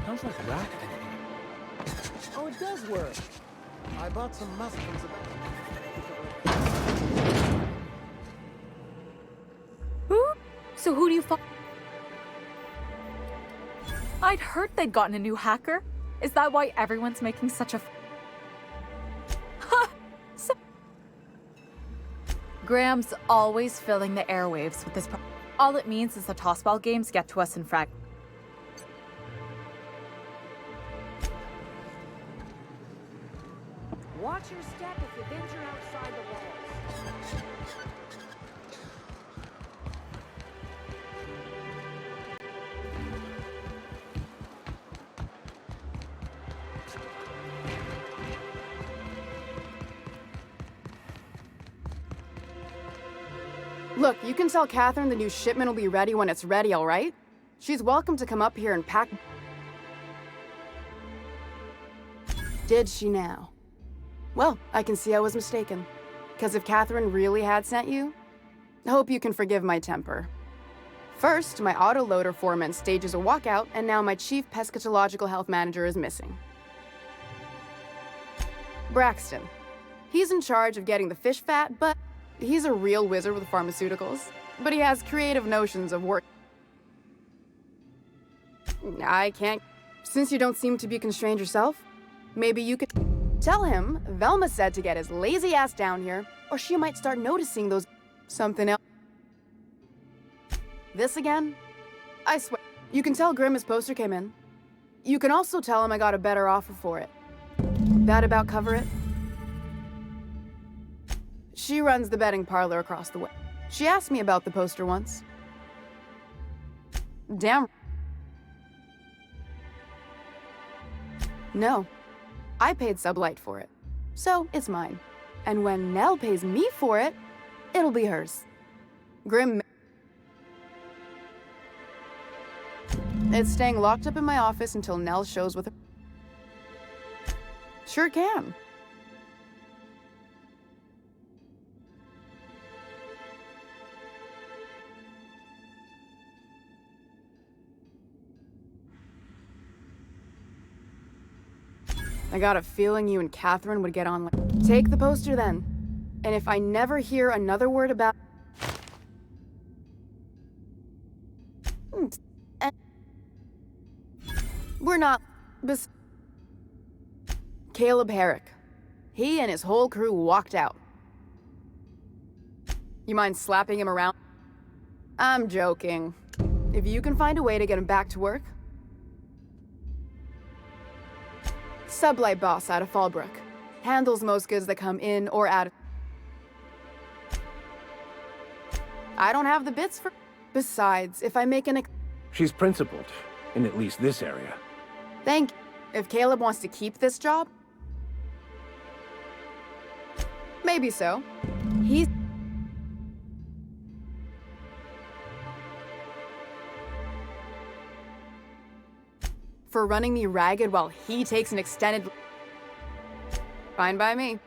Sounds like rafting. Oh, it does work. I bought some mushrooms about. Who? So who do you find? I'd heard they'd gotten a new hacker. Is that why everyone's making such a... Graham's always filling the airwaves with this... All it means is the tossball games get to us in frag... Watch your step if you venture outside the walls. Look, you can tell Catherine the new shipment will be ready when it's ready, all right? She's welcome to come up here and pack... Did she now? Well, I can see I was mistaken. Because if Catherine really had sent you, hope you can forgive my temper. First, my autoloader foreman stages a walkout, and now my chief pescatological health manager is missing. Braxton. He's in charge of getting the fish fat, but he's a real wizard with pharmaceuticals. But he has creative notions of work. I can't... Since you don't seem to be constrained yourself, maybe you could... Tell him Velma said to get his lazy ass down here, or she might start noticing those... something else. This again? I swear. You can tell Grimm his poster came in. You can also tell him I got a better offer for it. That about cover it? She runs the betting parlor across the way. She asked me about the poster once. Damn. No. I paid Sublight for it. So, it's mine. And when Nell pays me for it, it'll be hers. Grimm... It's staying locked up in my office until Nell shows with her... Sure can. I got a feeling you and Catherine would get on like... Take the poster then. And if I never hear another word about... We're not... Caleb Herrick. He and his whole crew walked out. You mind slapping him around? I'm joking. If you can find a way to get him back to work... Sublight boss out of Fallbrook. Handles most goods that come in or out of... I don't have the bits for... Besides, if I make an... She's principled, in at least this area. Thank you. If Caleb wants to keep this job... Maybe so. He's... For running me ragged while he takes an extended... Fine by me.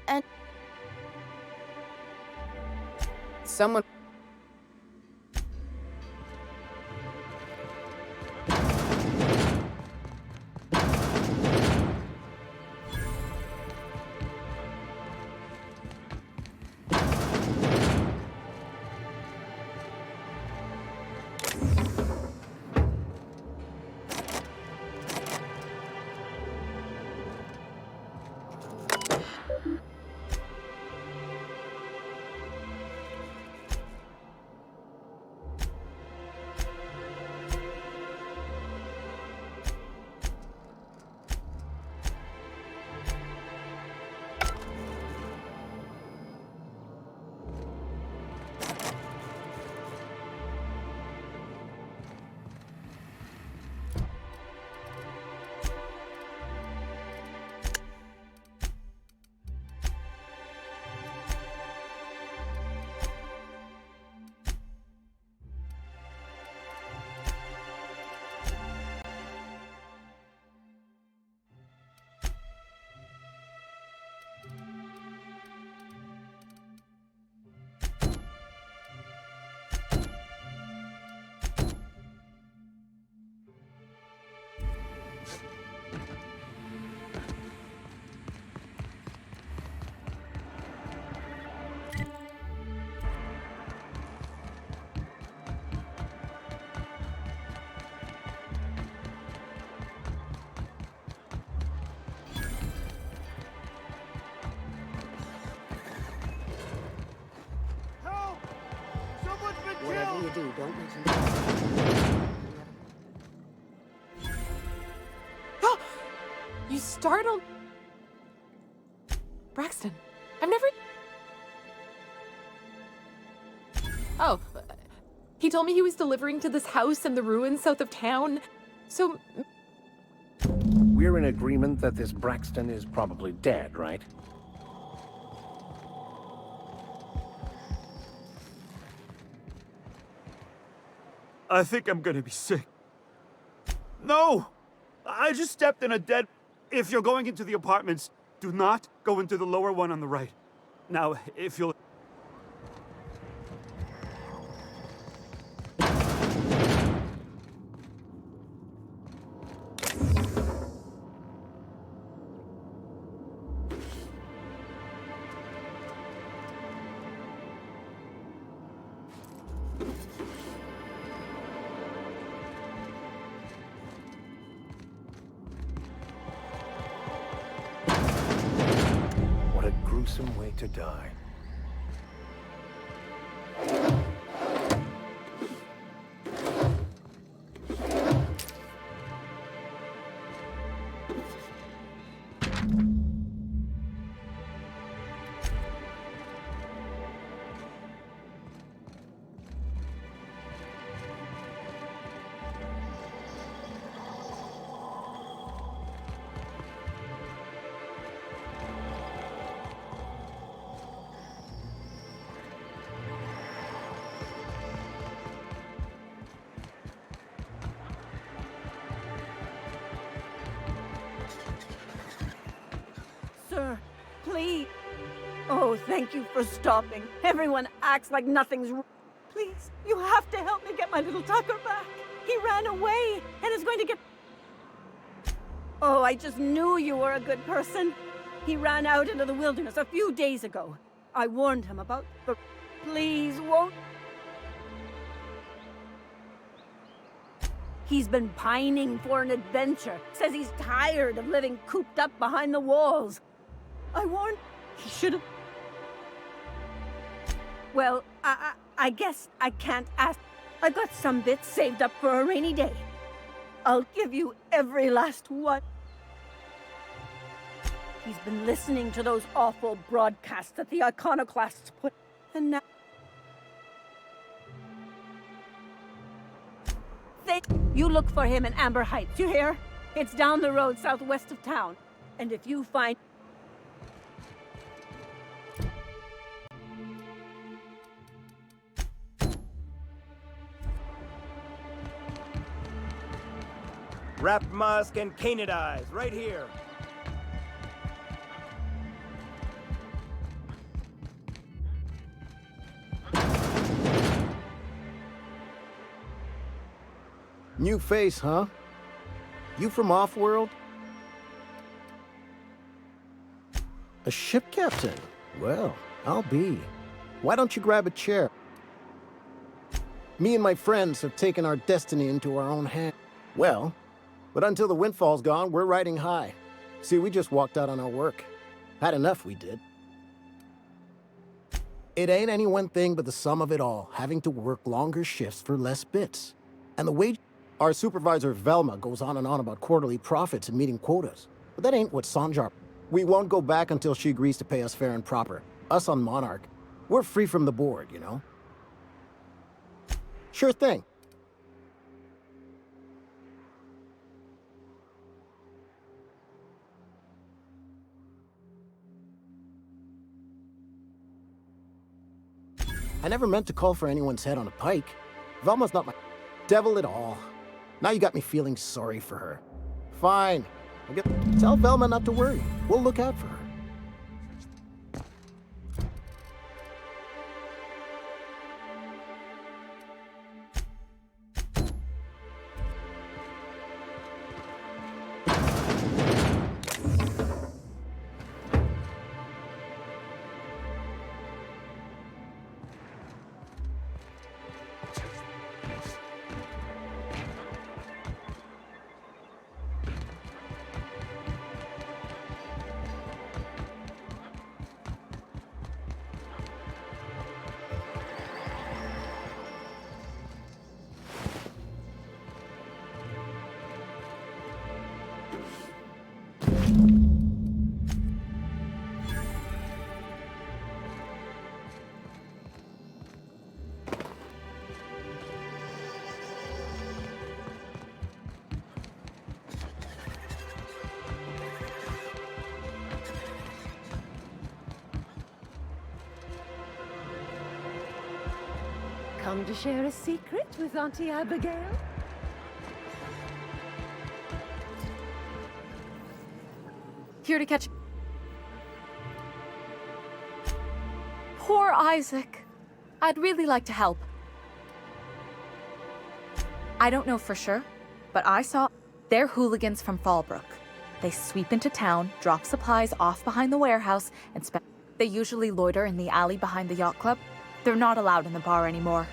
And... Someone... Whatever you do, don't mention. You startled... Braxton, I've never... Oh, he told me he was delivering to this house in the ruins south of town. So, We're in agreement that this Braxton is probably dead, right? I think I'm gonna be sick. No! I just stepped in a dead... If you're going into the apartments, do not go into the lower one on the right. Now, if you'll... What a gruesome way to die. Sir, please. Oh, thank you for stopping. Everyone acts like nothing's wrong. Please, you have to help me get my little Tucker back. He ran away and is going to get... Oh, I just knew you were a good person. He ran out into the wilderness a few days ago. I warned him about the... Please, won't... He's been pining for an adventure. Says he's tired of living cooped up behind the walls. I warned... He should have... Well, I guess I can't ask. I've got some bits saved up for a rainy day. I'll give you every last one. He's been listening to those awful broadcasts that the iconoclasts put, and now... You look for him in Amber Heights, you hear? It's down the road southwest of town. And if you find... Wrapped musk and canid eyes, right here. New face, huh? You from Off-World? A ship captain? Well, I'll be. Why don't you grab a chair? Me and my friends have taken our destiny into our own hands. Well, but until the windfall's gone, we're riding high. See, we just walked out on our work. Had enough, we did. It ain't any one thing but the sum of it all, having to work longer shifts for less bits. And the wage... Our supervisor, Velma, goes on and on about quarterly profits and meeting quotas. But that ain't what Sanjar... We won't go back until she agrees to pay us fair and proper. Us on Monarch. We're free from the board, you know? Sure thing. I never meant to call for anyone's head on a pike. Velma's not my... Devil at all. Now you got me feeling sorry for her. Fine. Tell Velma not to worry. We'll look out for her. Come to share a secret with Auntie Abigail? Here to catch. Poor Isaac. I'd really like to help. I don't know for sure, but I saw they're hooligans from Fallbrook. They sweep into town, drop supplies off behind the warehouse, and they usually loiter in the alley behind the yacht club. They're not allowed in the bar anymore.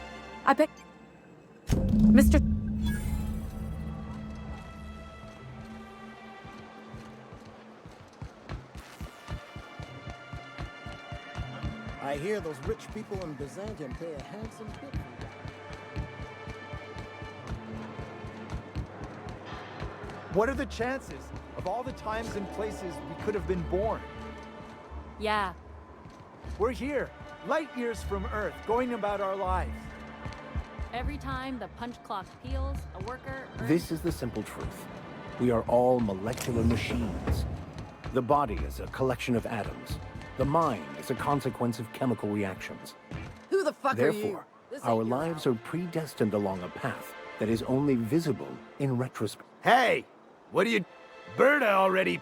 I bet Mr. I hear those rich people in Byzantium pay a handsome bit for that. What are the chances of all the times and places we could have been born? Yeah. We're here, light years from Earth, going about our lives. Every time the punch clock peels, a worker... This is the simple truth. We are all molecular machines. The body is a collection of atoms. The mind is a consequence of chemical reactions. Who the fuck are you? Therefore, our lives are predestined along a path that is only visible in retrospect. Hey! What are you... Berta already...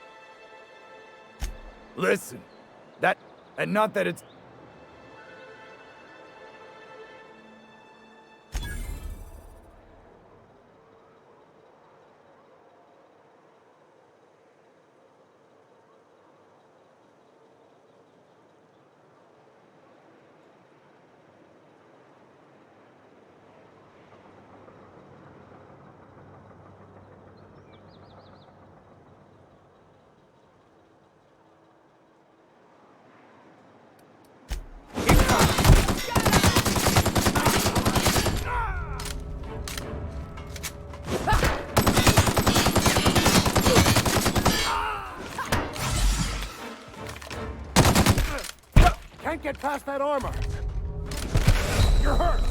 Listen, that... And not that it's... Can't get past that armor. You're hurt.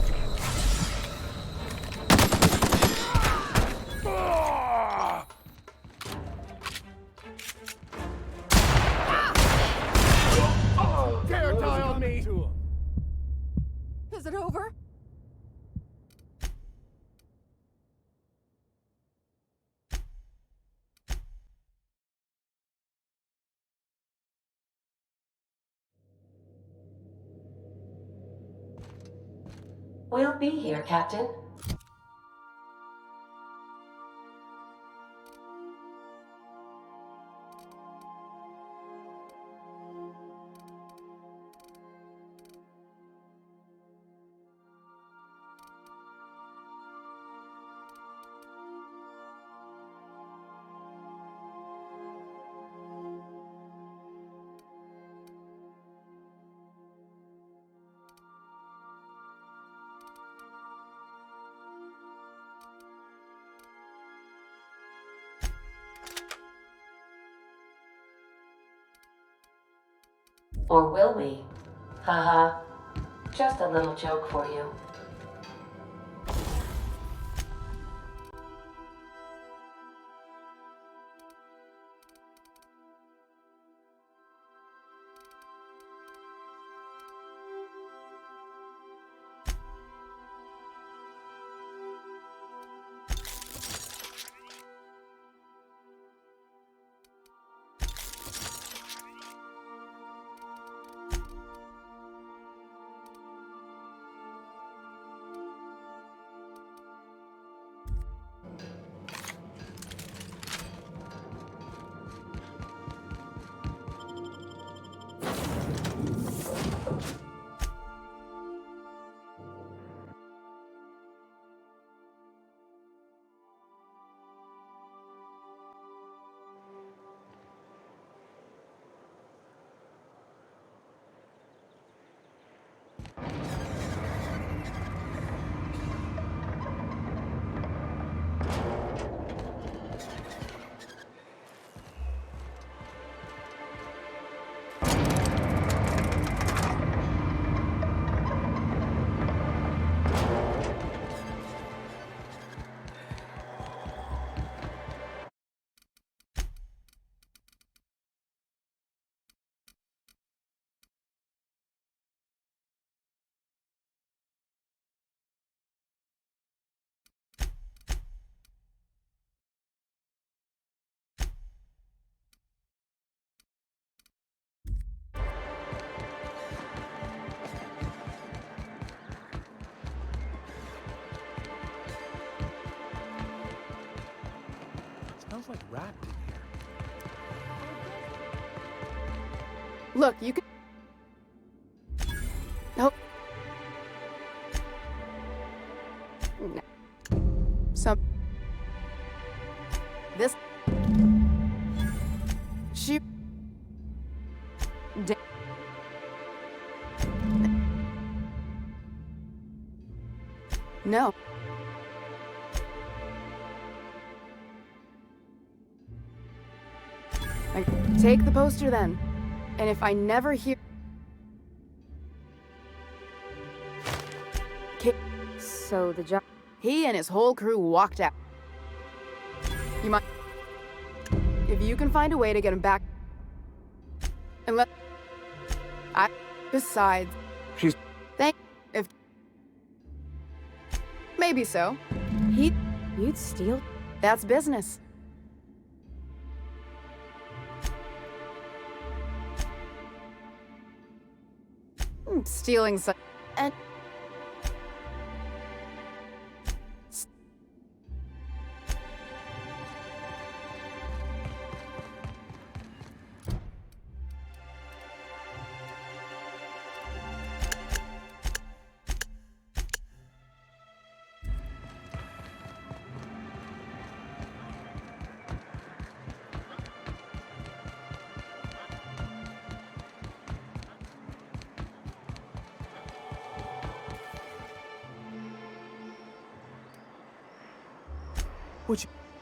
Dare die on me! Is it over? We'll be here, Captain. Or will we? Haha. Just a little joke for you. like wrapped in here. Look, you can... Oh. No. This... She... No. Take the poster then. And if I never hear... So the job... He and his whole crew walked out. You might... If you can find a way to get him back... And let... Besides... She's... If... Maybe so. You'd steal? That's business. Stealing some... And...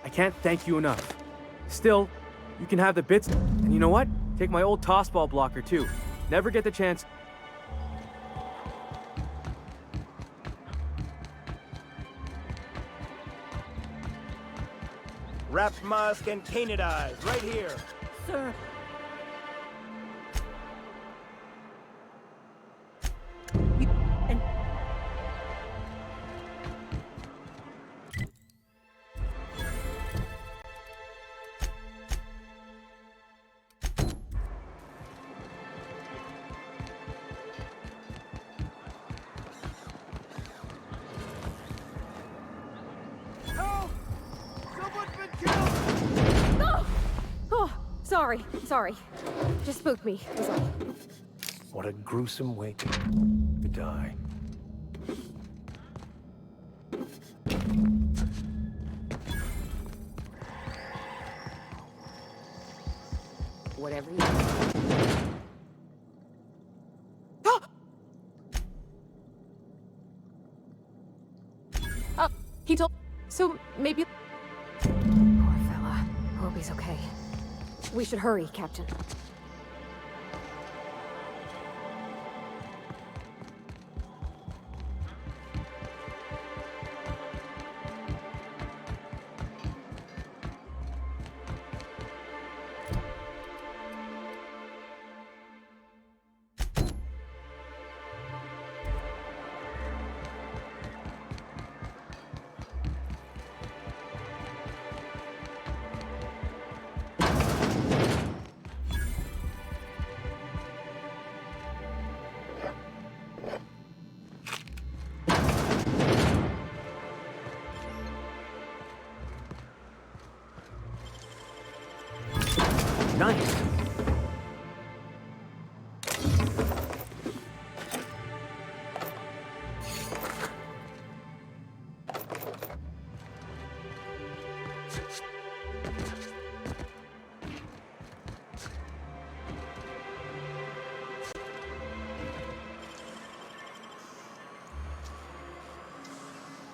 I can't thank you enough. Still, you can have the bits, and you know what? Take my old tossball blocker too. Never get the chance. Wrapped musk and canid eyes, right here. Sir. Sorry. Just spooked me, was all. What a gruesome way to die. Whatever you... He told... So, maybe... Poor fella. Hope he's okay. We should hurry, Captain. Nice.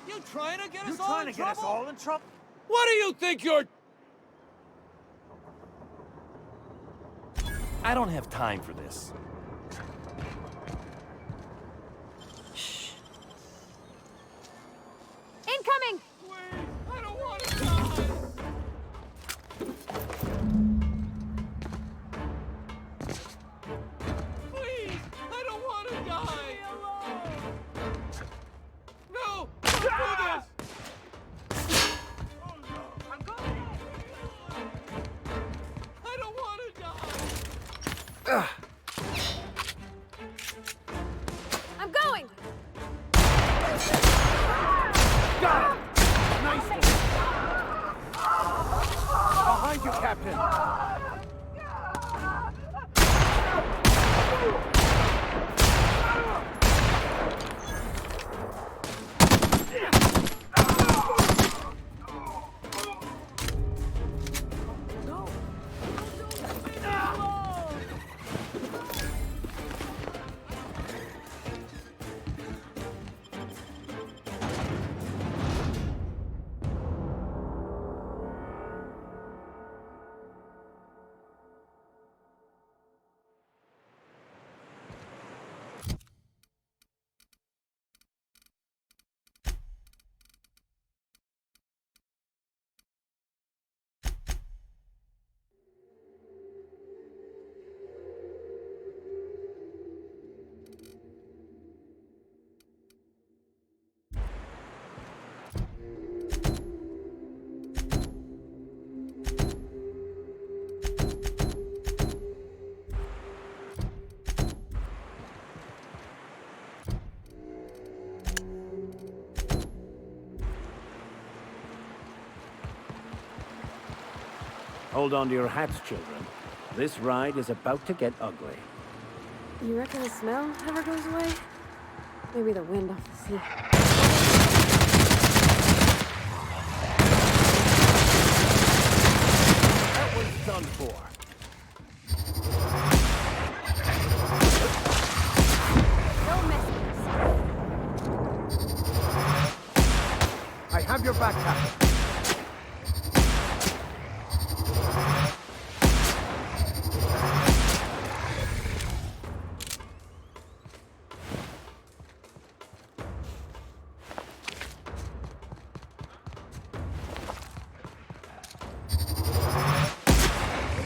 You trying to get You us all trying in to get us trouble? all in trouble? What do you think you're... I don't have time for this. Incoming! Please, I don't want to die! Please, I don't want to die! Leave me alone! No! Don't do this! I don't want to die! I'm going! Got it! Nice one. Hold on to your hats, children. This ride is about to get ugly. You reckon the smell ever goes away? Maybe the wind off the sea. That one's done for. Don't mess with us. I have your back, Captain.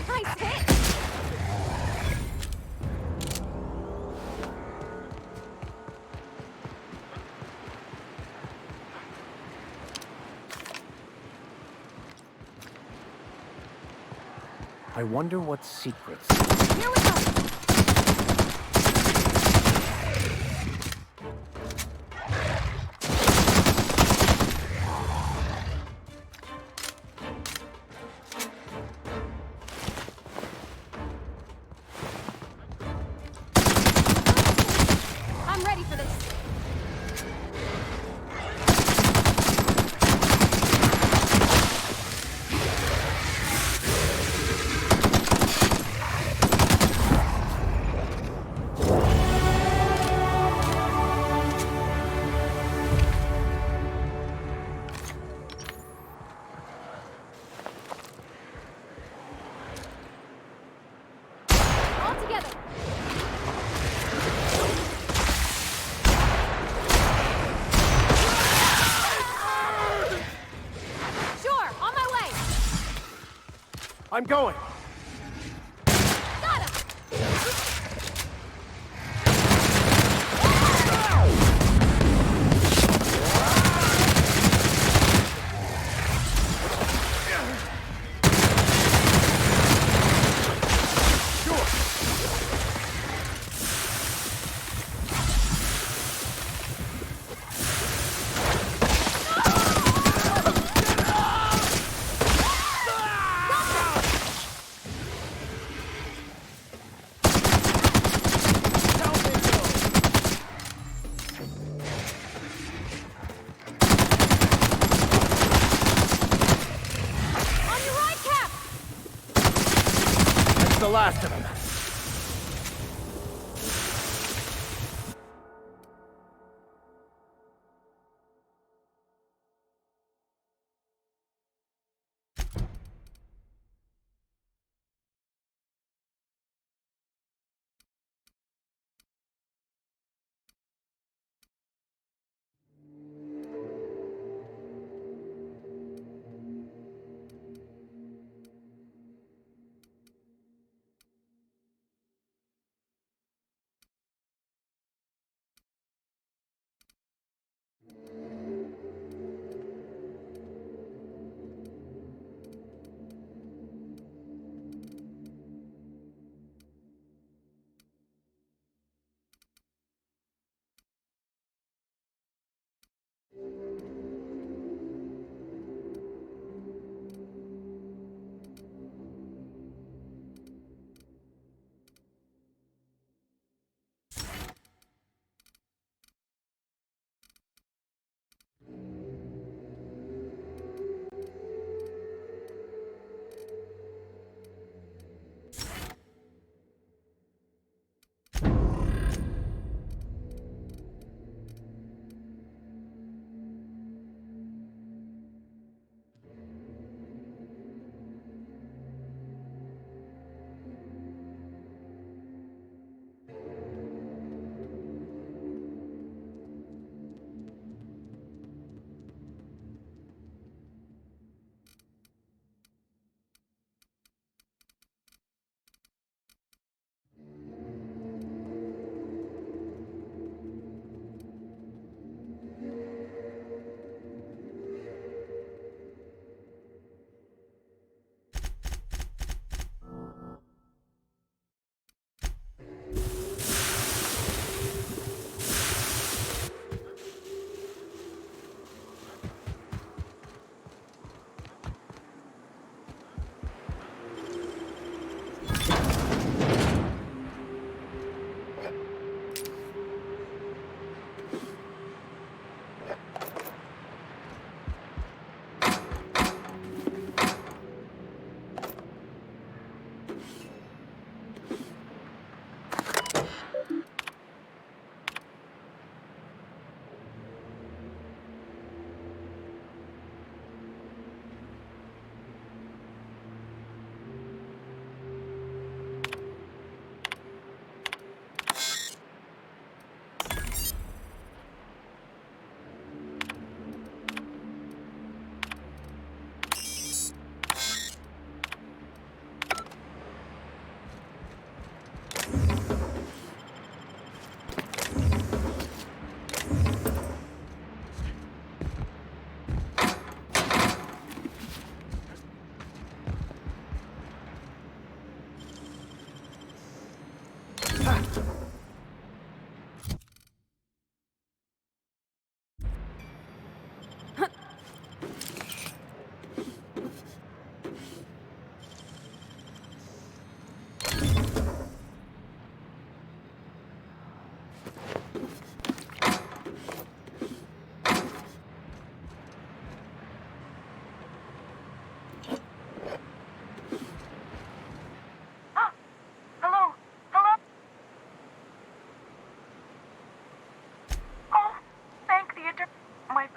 Nice hit! I wonder what secrets. Here we go! I'm ready for this. All together. Sure, on my way. I'm going. Got him. On your right, Cap. That's the last of them.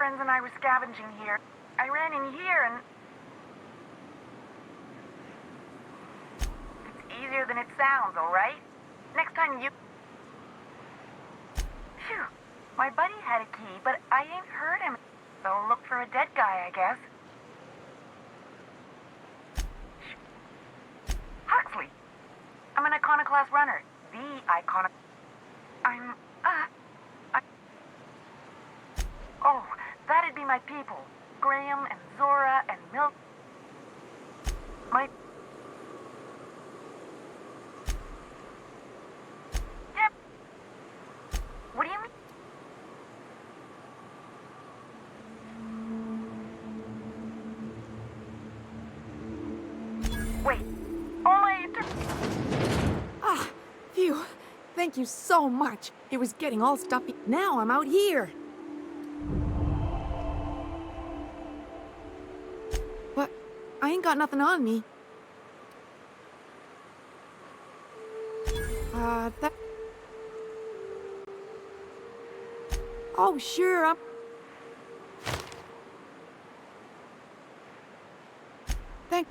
friends and I were scavenging here. I ran in here and... It's easier than it sounds, alright? Next time you... Phew. My buddy had a key, but I ain't heard him. So look for a dead guy, I guess. Huxley. I'm an iconoclast runner. The I'm... Oh, that'd be my people. Graham and Zora and Milk. My... Yep. What do you mean? Wait. Ah, phew. Thank you so much. It was getting all stuffy. Now I'm out here. But I ain't got nothing on me. That... Oh, sure, I'm... Thank...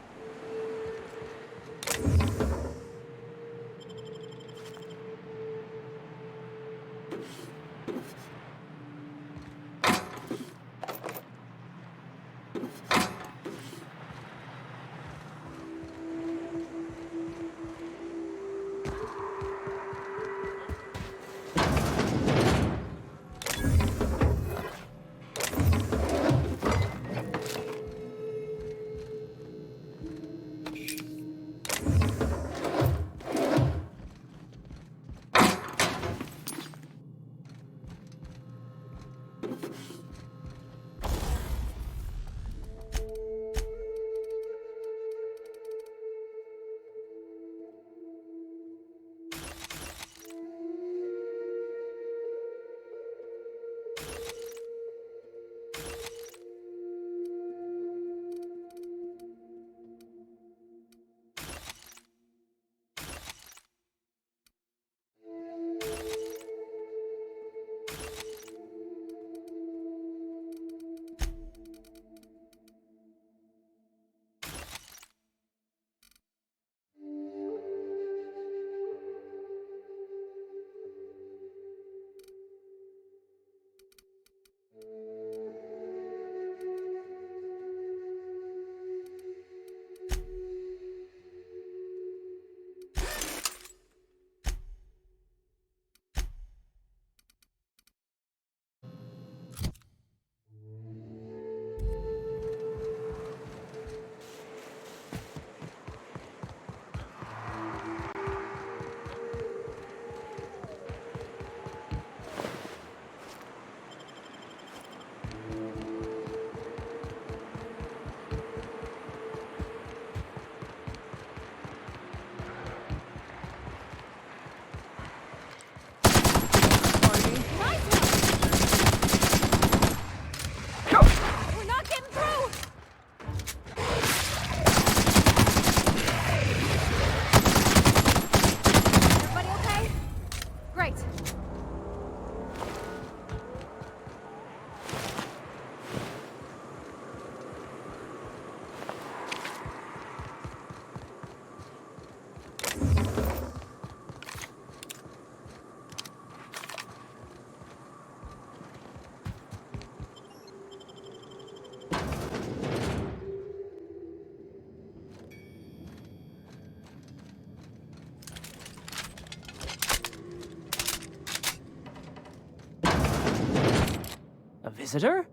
A visitor?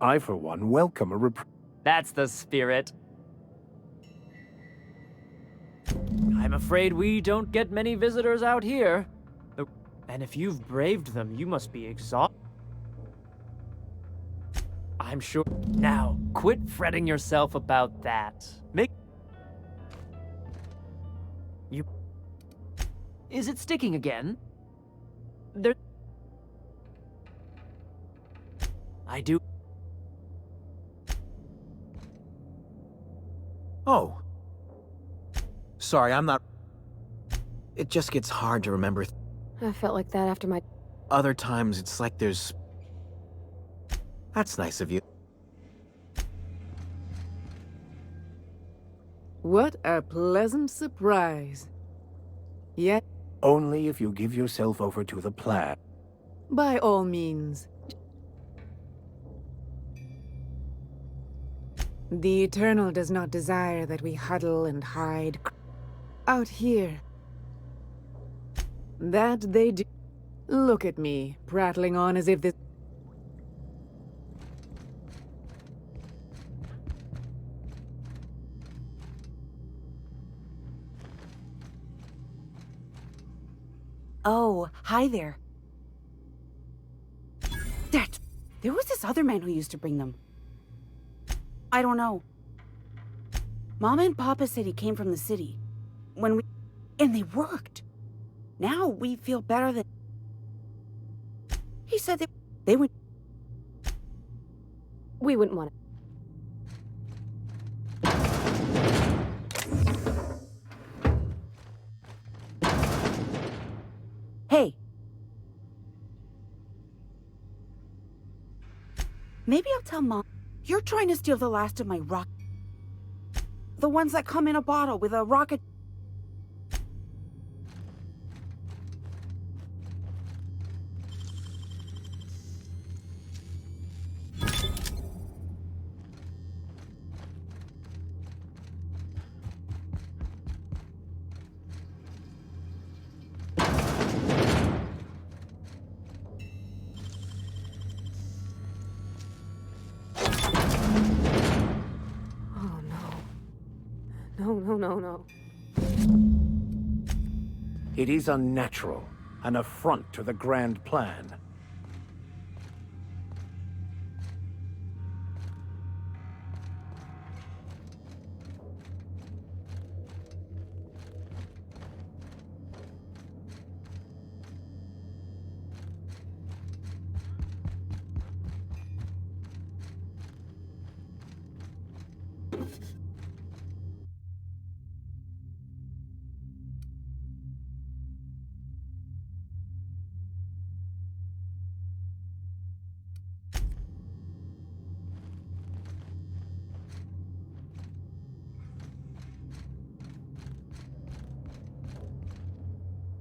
I, for one, welcome a That's the spirit. I'm afraid we don't get many visitors out here. And if you've braved them, you must be exhausted. I'm sure. Now, quit fretting yourself about that. You... Is it sticking again? I do... Oh. Sorry, I'm not... It just gets hard to remember. I felt like that after my... Other times, it's like there's... That's nice of you. What a pleasant surprise. Yet, Only if you give yourself over to the plan. by all means. The Eternal does not desire that we huddle and hide out here. That they do. Look at me, prattling on as if this... Oh, hi there. There was this other man who used to bring them. I don't know. Mama and Papa said he came from the city. And they worked. Now we feel better than... He said they would... We wouldn't want it. Hey. Maybe I'll tell Mom you're trying to steal the last of my rock. The ones that come in a bottle with a rocket. No. It is unnatural, an affront to the grand plan.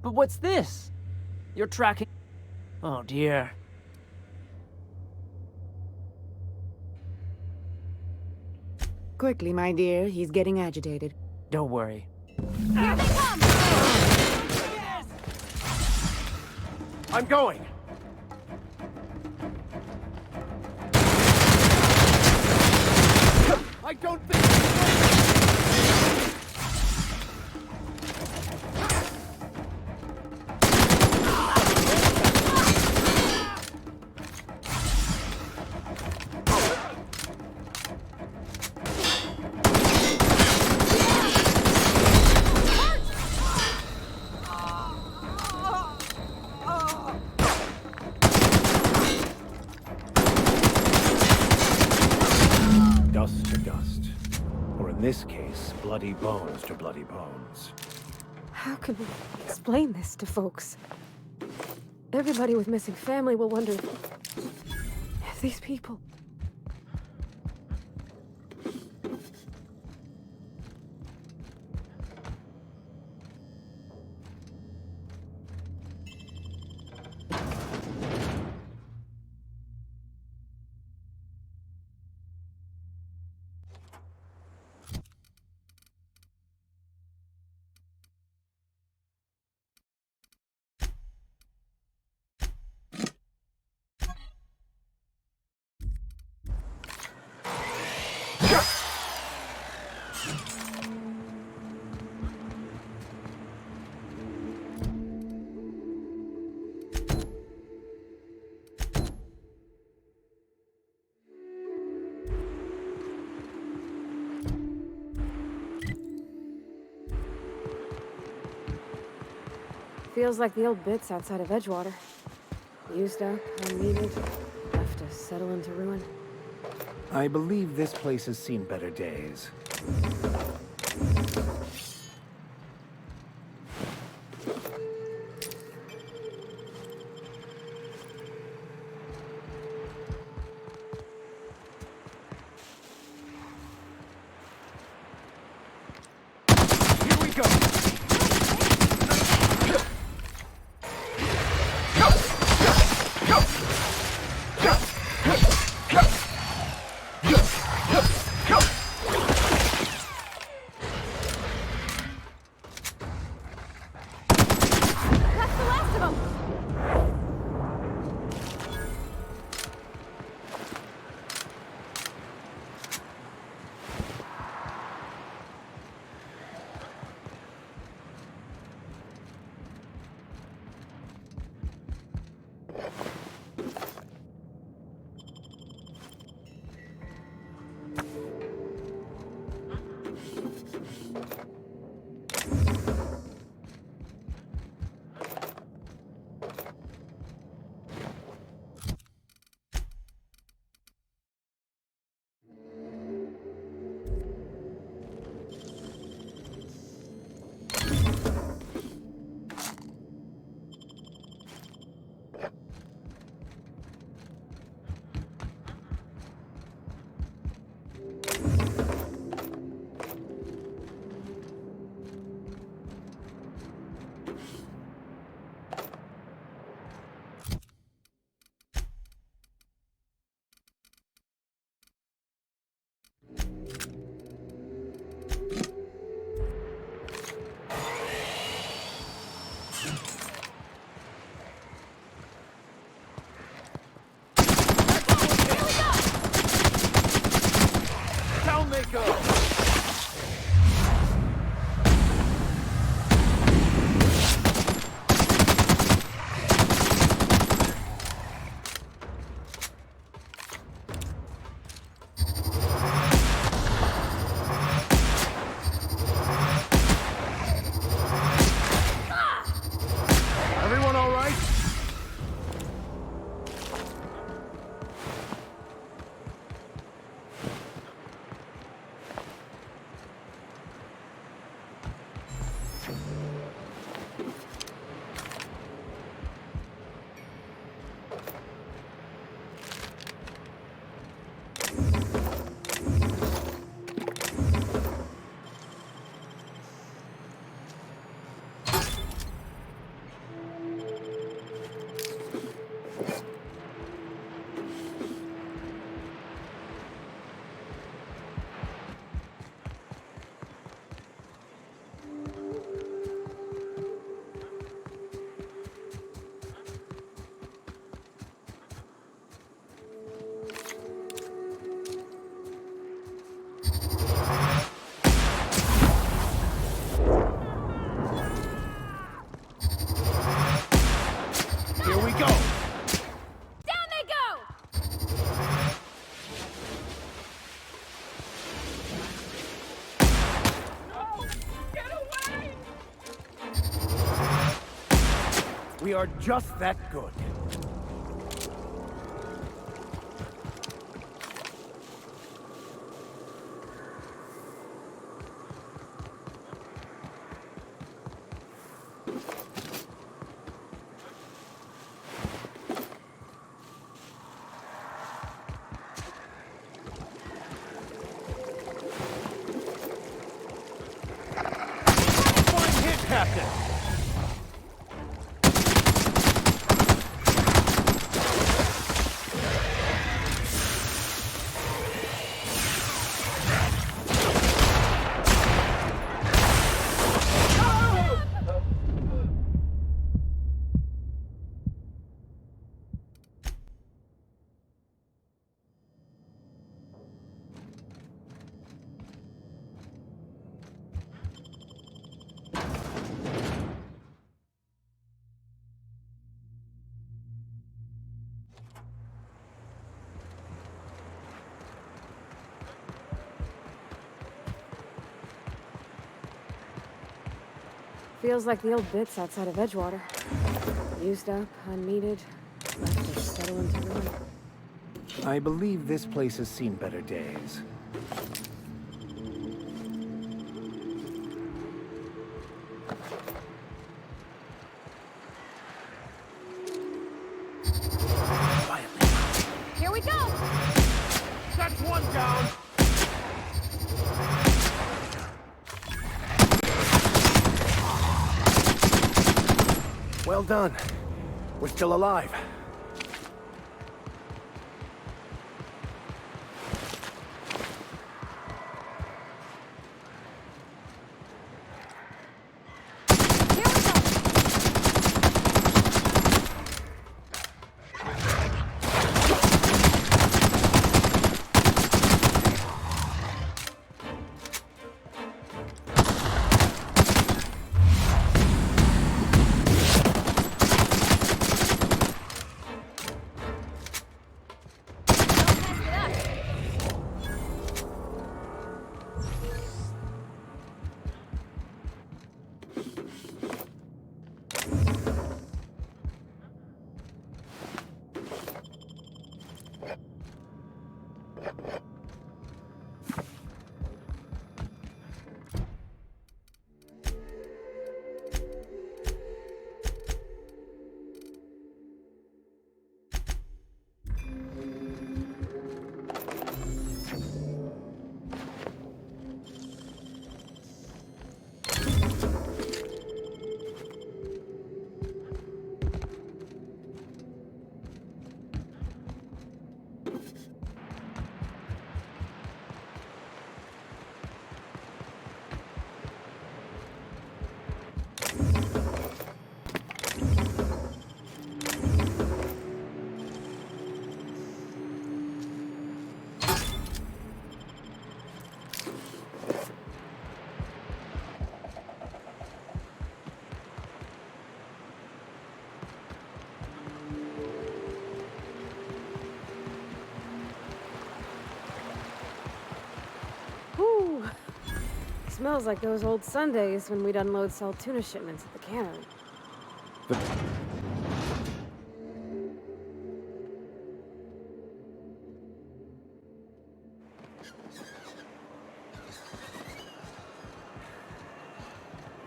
But what's this? You're tracking... Oh dear. Quickly, my dear, he's getting agitated. Don't worry. Here they come! I'm going! I don't think... Dust to dust. Or in this case, bloody bones to bloody bones. How can we explain this to folks? Everybody with missing family will wonder if these people... Feels like the old bits outside of Edgewater. Used up, unneeded, left to settle into ruin. I believe this place has seen better days. We are just that good. Fine hit, Captain! Feels like the old bits outside of Edgewater. Used up, unneeded, left to settle into ruin. I believe this place has seen better days. Here we go! That's one down! Well done. We're still alive. Whew. Smells like those old Sundays when we'd unload salt tuna shipments at the cannery.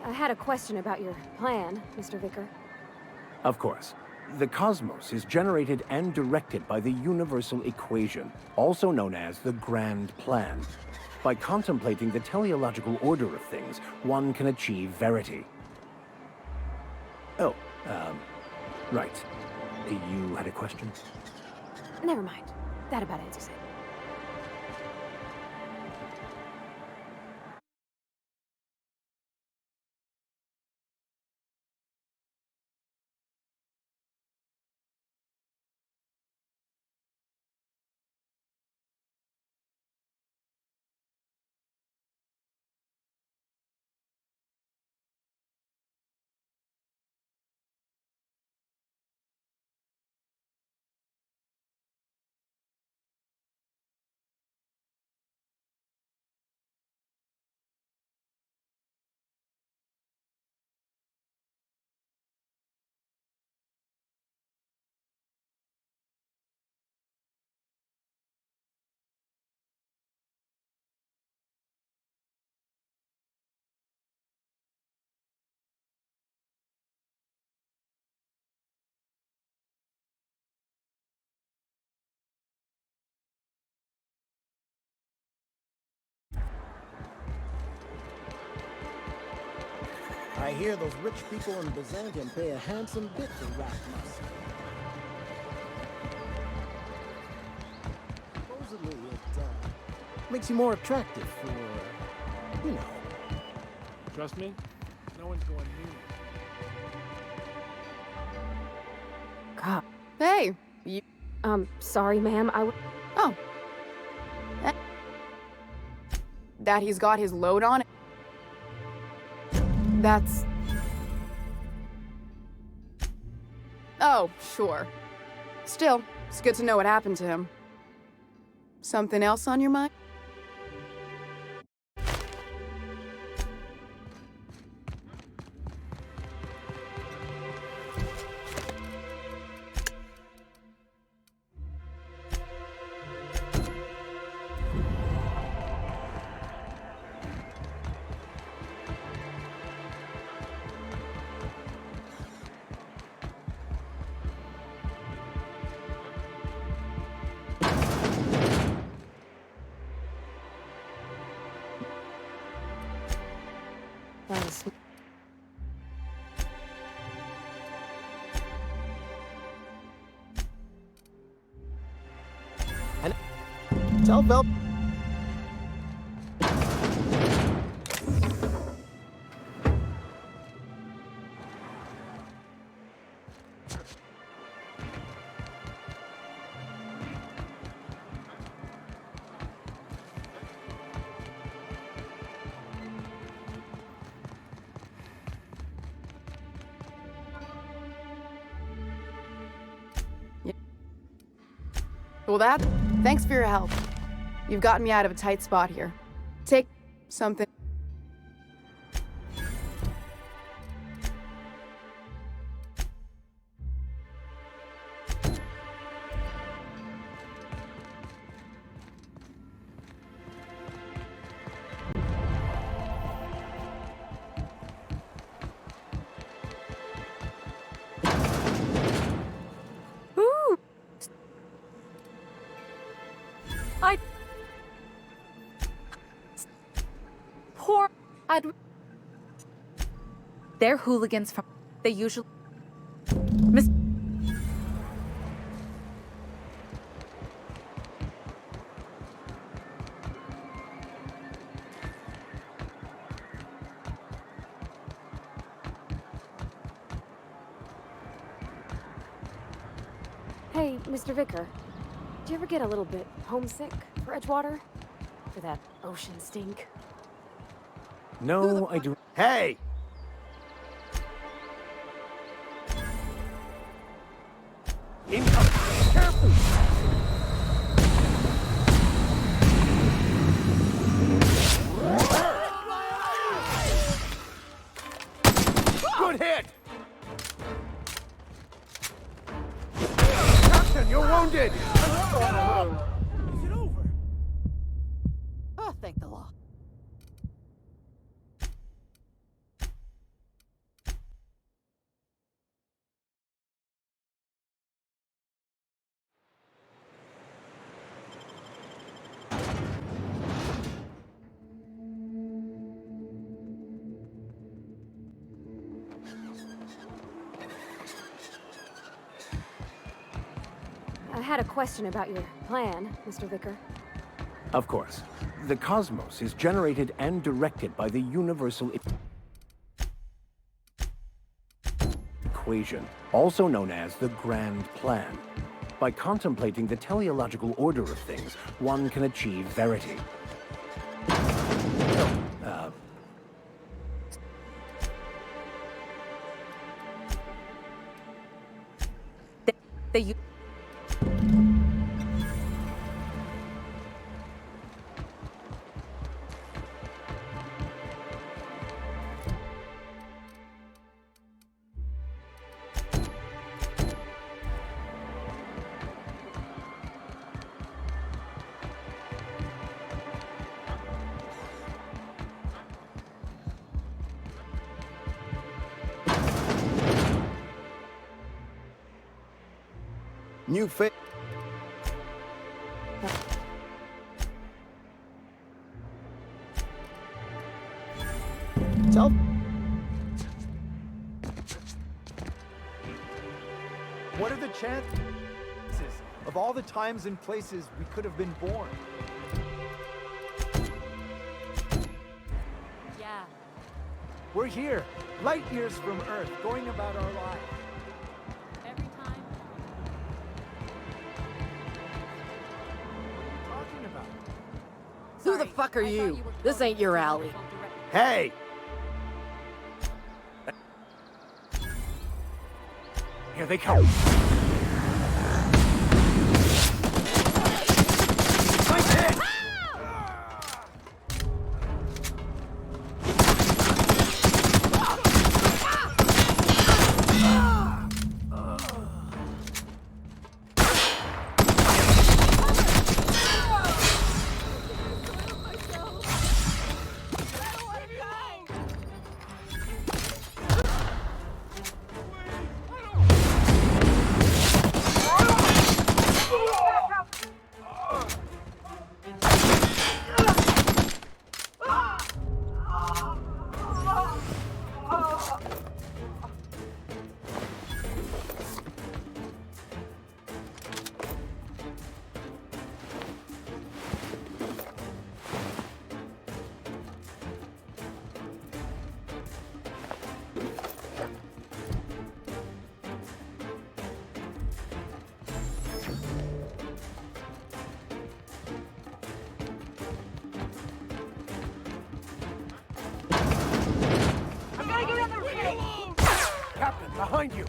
I had a question about your plan, Mr. Vicar. Of course. The cosmos is generated and directed by the universal equation, also known as the Grand Plan. By contemplating the teleological order of things, one can achieve verity. Oh, right. You had a question? Never mind. That about answers it. I hear those rich people in Byzantium pay a handsome bit for Rasmus. Supposedly, it makes you more attractive for, you know. Trust me, no one's going near you. God. Hey, you... Sorry, ma'am, Oh. That he's got his load on it? That's... Oh, sure. Still, it's good to know what happened to him. Something else on your mind? That was... And tell Bel... Well, thanks for your help. You've gotten me out of a tight spot here. Take something. Ooh! They're hooligans from... They usually... Miss... Hey, Mr. Vicar. Do you ever get a little bit homesick for Edgewater? For that ocean stink? No, I do. Hey! Incoming! Careful! Good hit! Captain, you're wounded! Is it over? Oh, thank the law. I had a question about your plan, Mr. Vicar. Of course. The cosmos is generated and directed by the universal equation, also known as the Grand Plan. By contemplating the teleological order of things, one can achieve verity. They... New fa... Tell... the chances of all the times and places we could have been born? Yeah. We're here, light years from Earth, going about our lives. Every time. What are you talking about? Who the fuck are you? This ain't your alley. Hey! Here they come. Nice hit! Captain, behind you!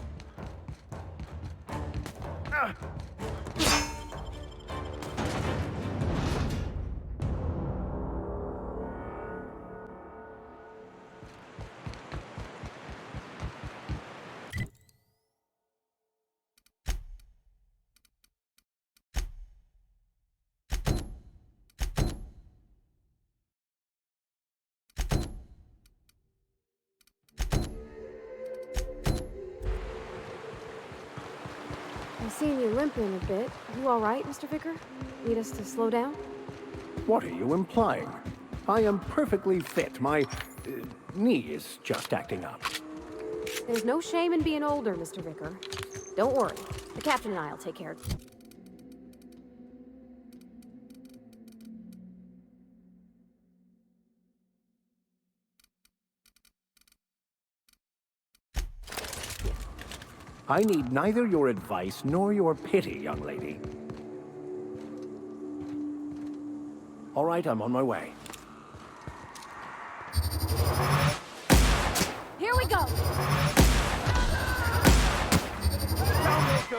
I've seen you limping a bit. You all right, Mr. Vicker? Need us to slow down? What are you implying? I am perfectly fit. My knee is just acting up. There's no shame in being older, Mr. Vicker. Don't worry. The captain and I'll take care of it. I need neither your advice nor your pity, young lady. All right, I'm on my way. Here we go! Down they go!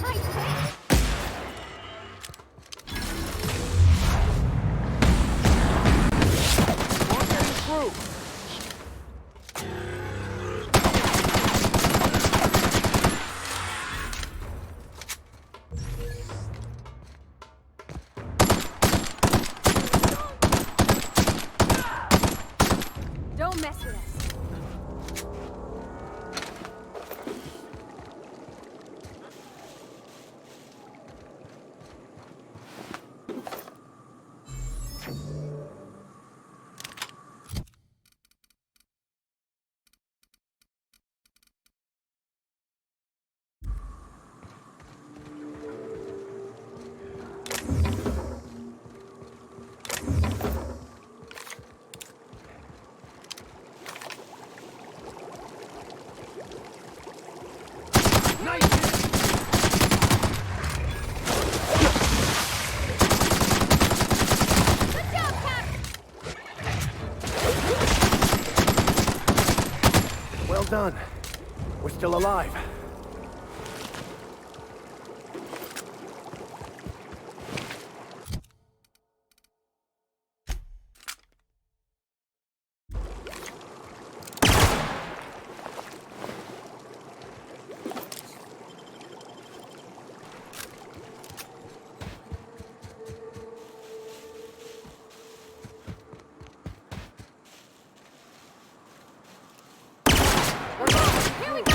Nice hit! We're getting through! Don't mess with us. Well done. We're still alive. Here we go!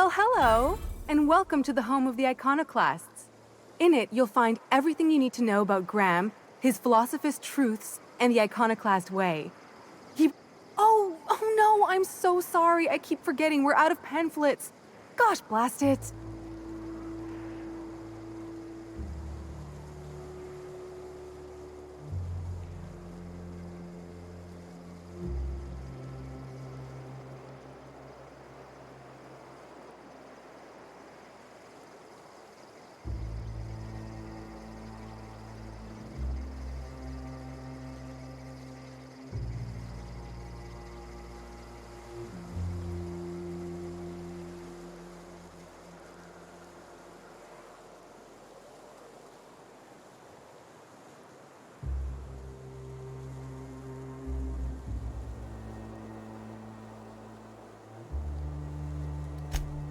Well, hello, and welcome to the home of the Iconoclasts. In it, you'll find everything you need to know about Graham, his philosophist truths, and the Iconoclast way. Oh no, I'm so sorry. I keep forgetting we're out of pamphlets. Gosh, blast it.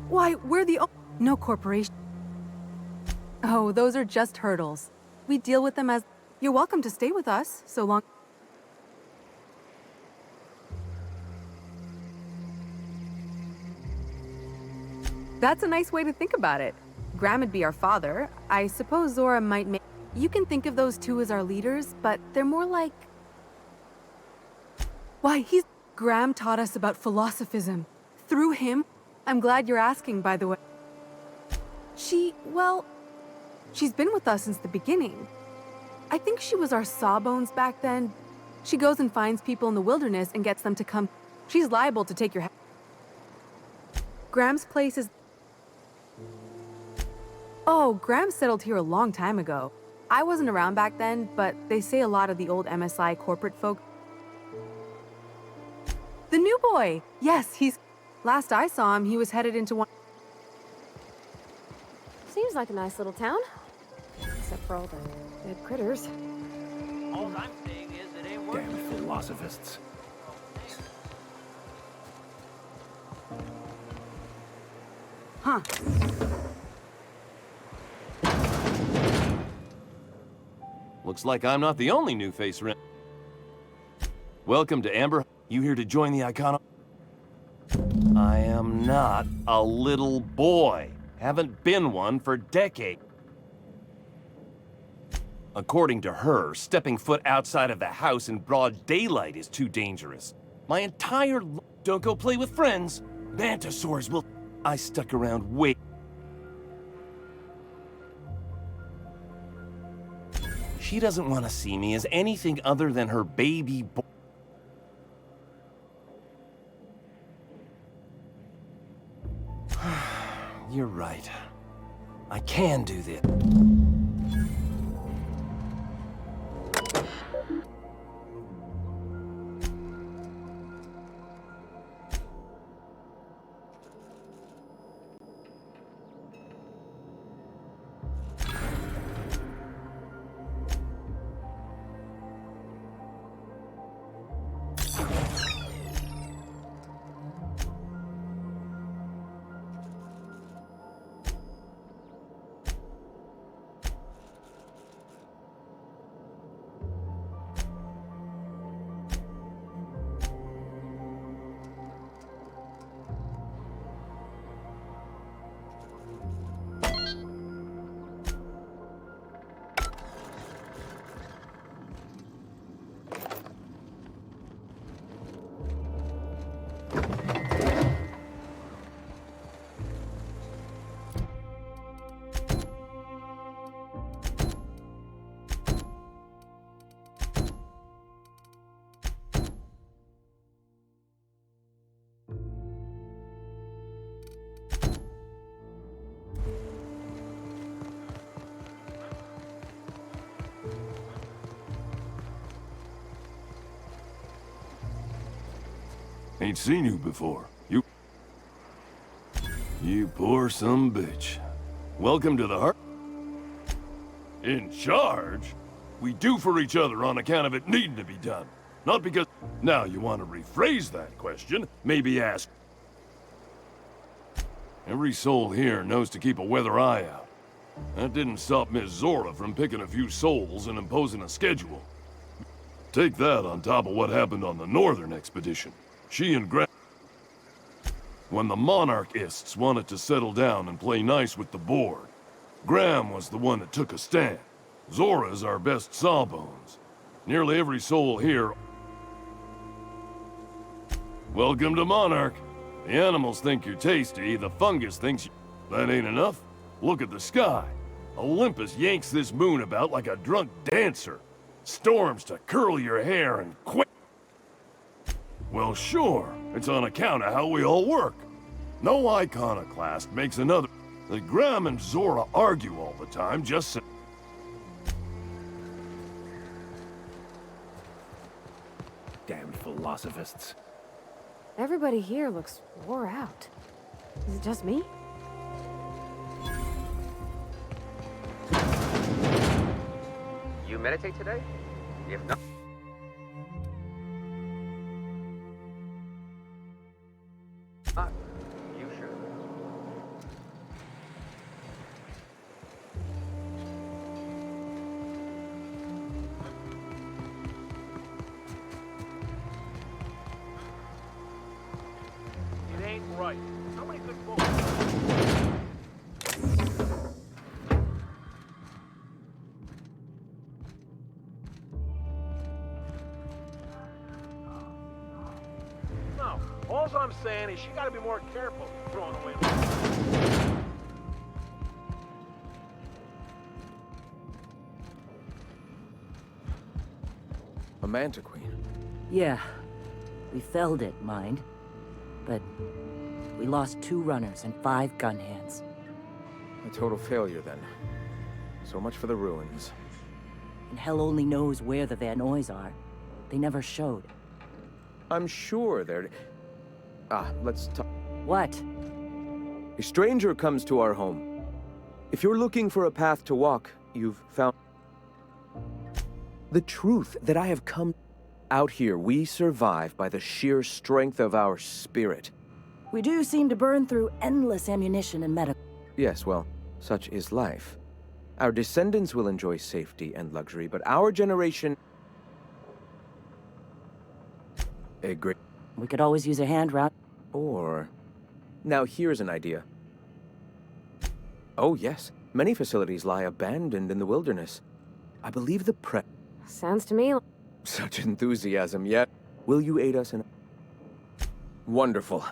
Why, we're the no corporation. Oh, those are just hurdles. We deal with them as... You're welcome to stay with us, so long... That's a nice way to think about it. Graham would be our father. I suppose Zora might make... You can think of those two as our leaders, but they're more like... Why, Graham taught us about philosophism. Through him... I'm glad you're asking, by the way. She's been with us since the beginning. I think she was our sawbones back then. She goes and finds people in the wilderness and gets them to come. She's liable to take your head. Graham's place is... Oh, Graham settled here a long time ago. I wasn't around back then, but they say a lot of the old MSI corporate folk... The new boy! Yes, he's... Last I saw him, he was headed into one... Seems like a nice little town. Except for all the dead critters. All I'm saying is it ain't working. Damn philosophists. Huh. Looks like I'm not the only new face around. Welcome to Amber. You here to join the Icono? I am not a little boy. Haven't been one for decades. According to her, stepping foot outside of the house in broad daylight is too dangerous. My entire don't go play with friends. Mantisaurs will... I stuck around way... She doesn't want to see me as anything other than her baby boy. You're right. I can do this. Ain't seen you before. You poor some bitch. Welcome to the heart. In charge? We do for each other on account of it needing to be done. Not because... Now, you want to rephrase that question, maybe ask... Every soul here knows to keep a weather eye out. That didn't stop Miss Zora from picking a few souls and imposing a schedule. Take that on top of what happened on the Northern expedition. She and When the monarchists wanted to settle down and play nice with the board, Graham was the one that took a stand. Zora's our best sawbones. Nearly every soul here... Welcome to Monarch. The animals think you're tasty, the fungus thinks you... That ain't enough? Look at the sky. Olympus yanks this moon about like a drunk dancer. Storms to curl your hair and quit. Well, sure. It's on account of how we all work. No iconoclast makes another... The Graham and Zora argue all the time, just so... Damn philosophists. Everybody here looks wore out. Is it just me? You meditate today? If not... You should. It ain't right. Somebody could vote. No, all I'm saying is she gotta be more careful throwing away. A Manta Queen. Yeah. We felled it, mind. But we lost 2 runners and 5 gun hands. A total failure, then. So much for the ruins. And hell only knows where the Van Oys are. They never showed. I'm sure they're... let's talk... What? A stranger comes to our home. If you're looking for a path to walk, you've found... The truth that I have come... Out here, we survive by the sheer strength of our spirit. We do seem to burn through endless ammunition and medical. Yes, well, such is life. Our descendants will enjoy safety and luxury, but our generation... Agree. We could always use a hand round. Or... Now here's an idea. Oh yes, many facilities lie abandoned in the wilderness. I believe the Sounds to me like... Such enthusiasm, yet. Will you aid us in... Wonderful.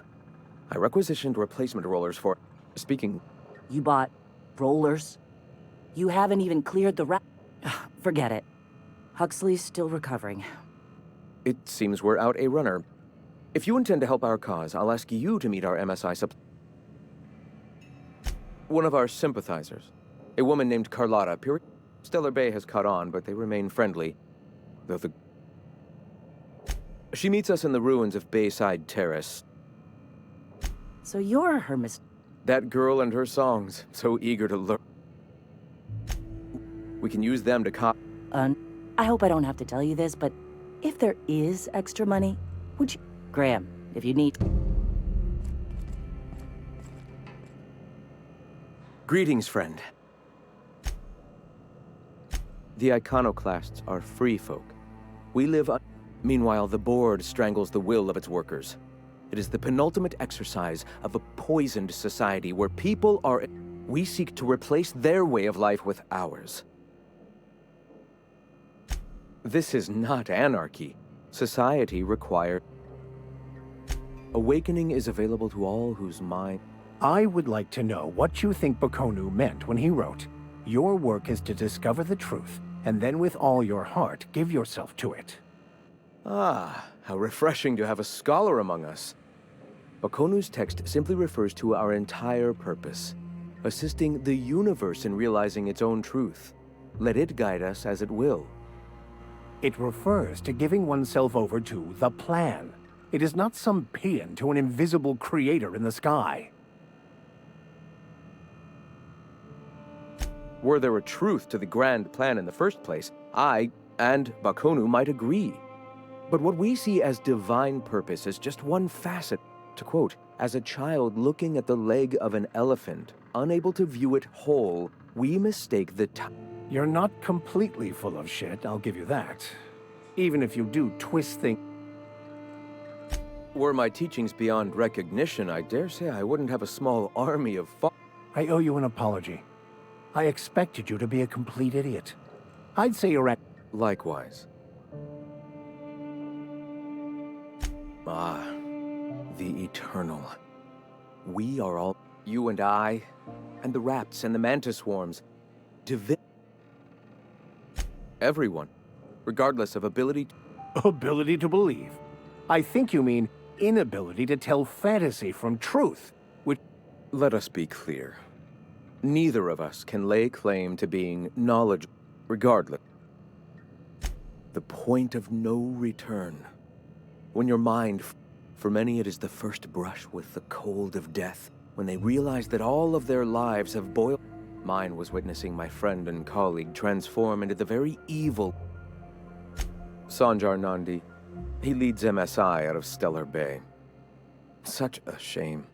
I requisitioned replacement rollers for... Speaking... You bought rollers? You haven't even cleared the Forget it. Huxley's still recovering. It seems we're out a runner. If you intend to help our cause, I'll ask you to meet our MSI one of our sympathizers. A woman named Carlotta. Stellar Bay has caught on, but they remain friendly. Though She meets us in the ruins of Bayside Terrace. So you're her That girl and her songs, so eager to learn. We can use them to I hope I don't have to tell you this, but if there is extra money, would you... Graham, if you need... Greetings, friend. The iconoclasts are free folk. We live Meanwhile, the board strangles the will of its workers. It is the penultimate exercise of a poisoned society where people are... We seek to replace their way of life with ours. This is not anarchy. Society requires... Awakening is available to all whose mind... I would like to know what you think Bakonu meant when he wrote, "Your work is to discover the truth, and then with all your heart give yourself to it." Ah, how refreshing to have a scholar among us. Bakonu's text simply refers to our entire purpose, assisting the universe in realizing its own truth. Let it guide us as it will. It refers to giving oneself over to the plan. It is not some paean to an invisible creator in the sky. Were there a truth to the grand plan in the first place, I and Bakonu might agree. But what we see as divine purpose is just one facet. To quote, as a child looking at the leg of an elephant, unable to view it whole, we mistake the You're not completely full of shit, I'll give you that. Even if you do twist things... Were my teachings beyond recognition, I dare say I wouldn't have a small army of I owe you an apology. I expected you to be a complete idiot. I'd say you're at... Likewise. Ah, the eternal. We are all, you and I, and the rats and the mantis swarms, everyone, regardless of ability... Ability to believe. I think you mean inability to tell fantasy from truth, which... Let us be clear. Neither of us can lay claim to being knowledgeable, regardless. The point of no return. When your mind, for many it is the first brush with the cold of death, when they realize that all of their lives have boiled. Mine was witnessing my friend and colleague transform into the very evil. Sanjar Nandi, he leads MSI out of Stellar Bay. Such a shame.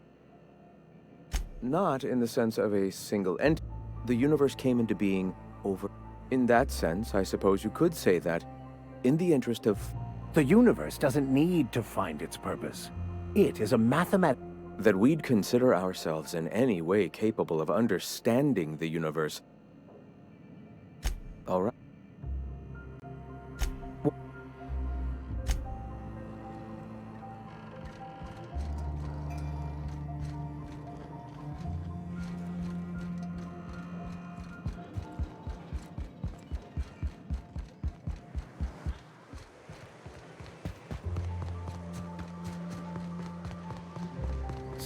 Not in the sense of a single entity. The universe came into being over. In that sense, I suppose you could say that, in the interest of... The universe doesn't need to find its purpose. It is a mathematical... That we'd consider ourselves in any way capable of understanding the universe. All right.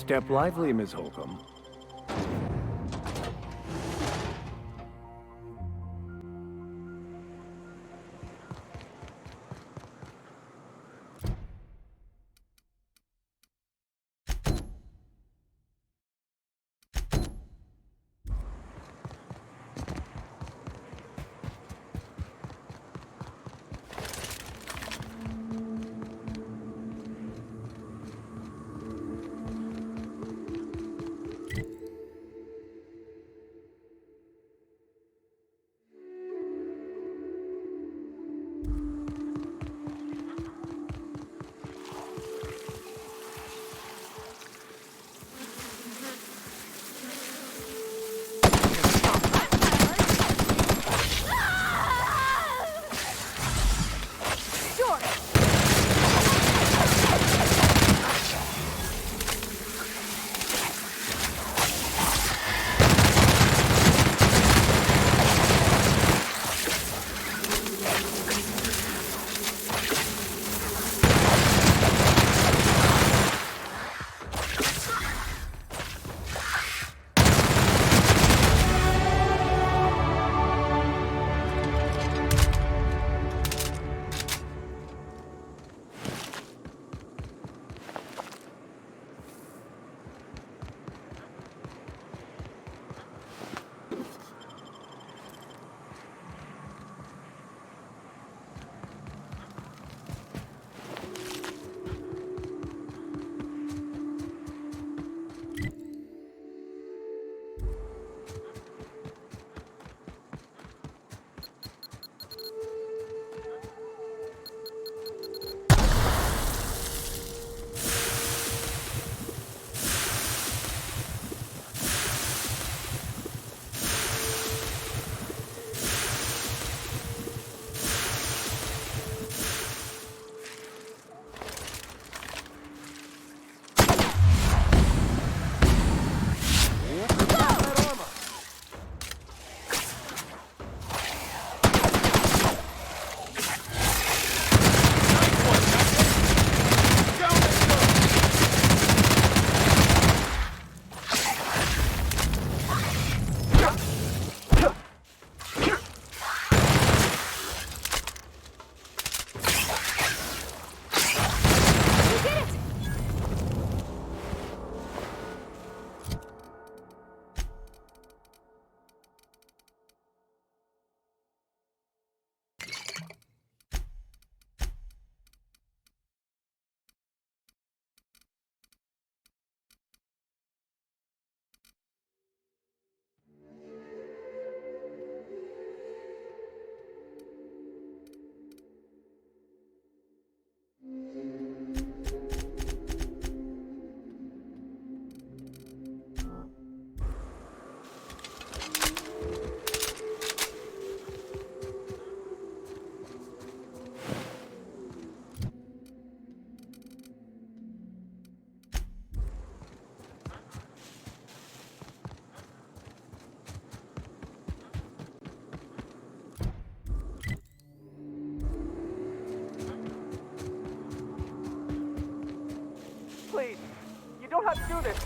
Step lively, Ms. Holcomb. not do this.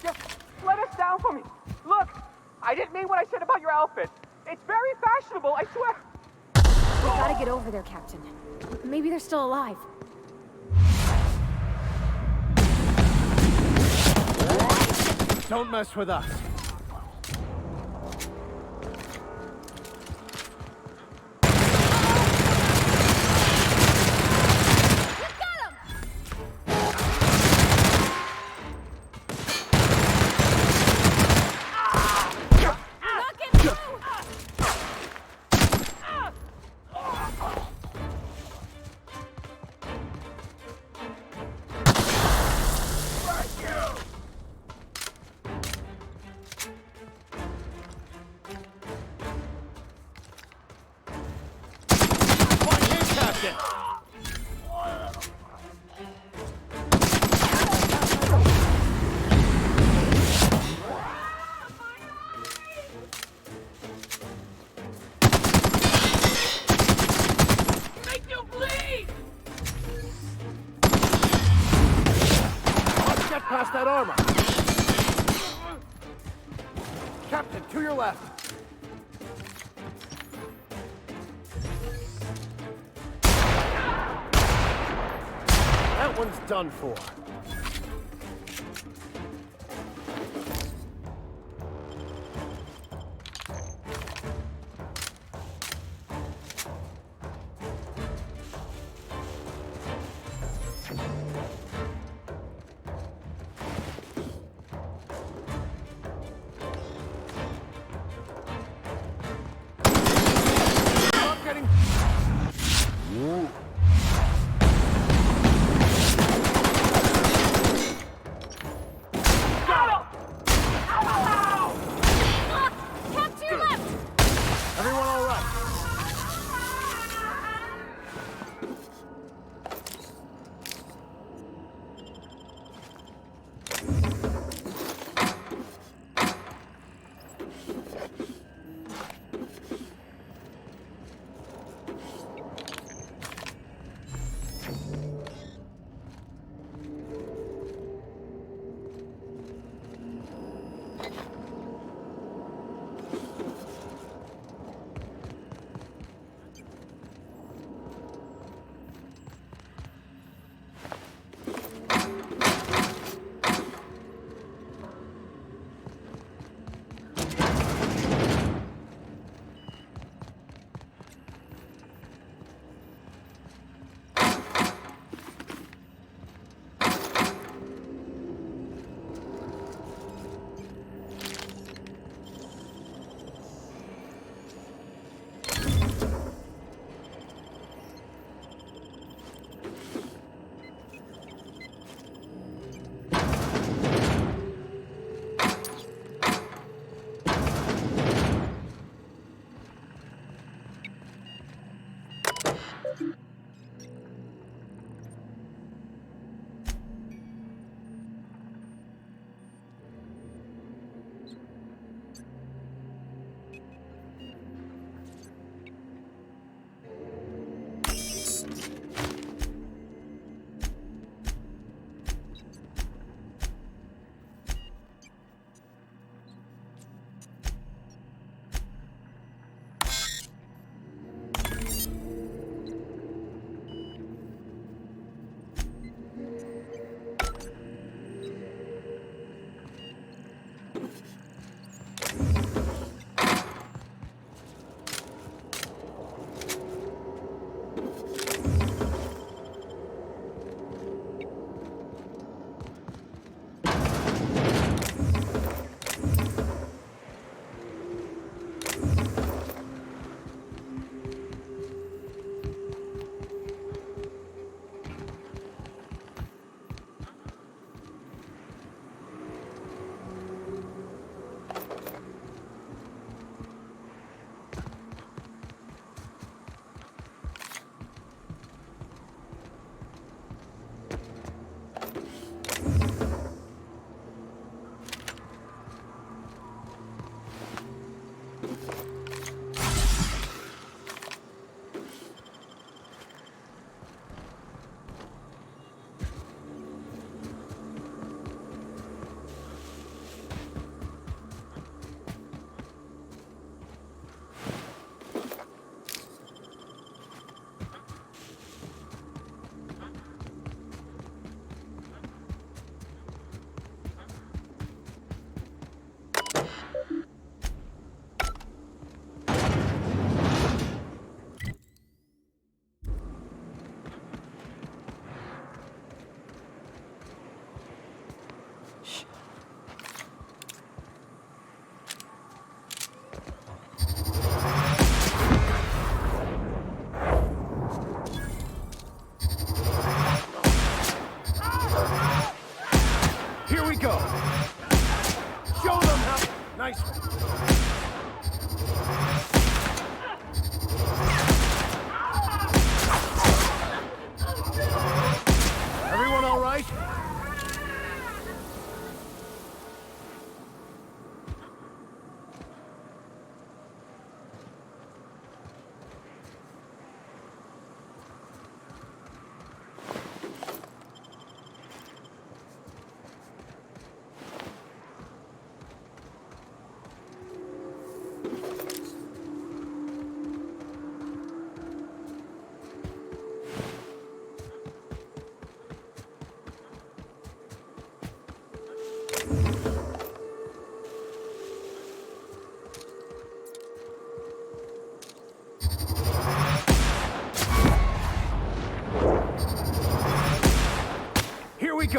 Just let us down for me. Look, I didn't mean what I said about your outfit. It's very fashionable, I swear. We gotta get over there, Captain. Maybe they're still alive. Don't mess with us. Past that armor. Captain, to your left. That one's done for.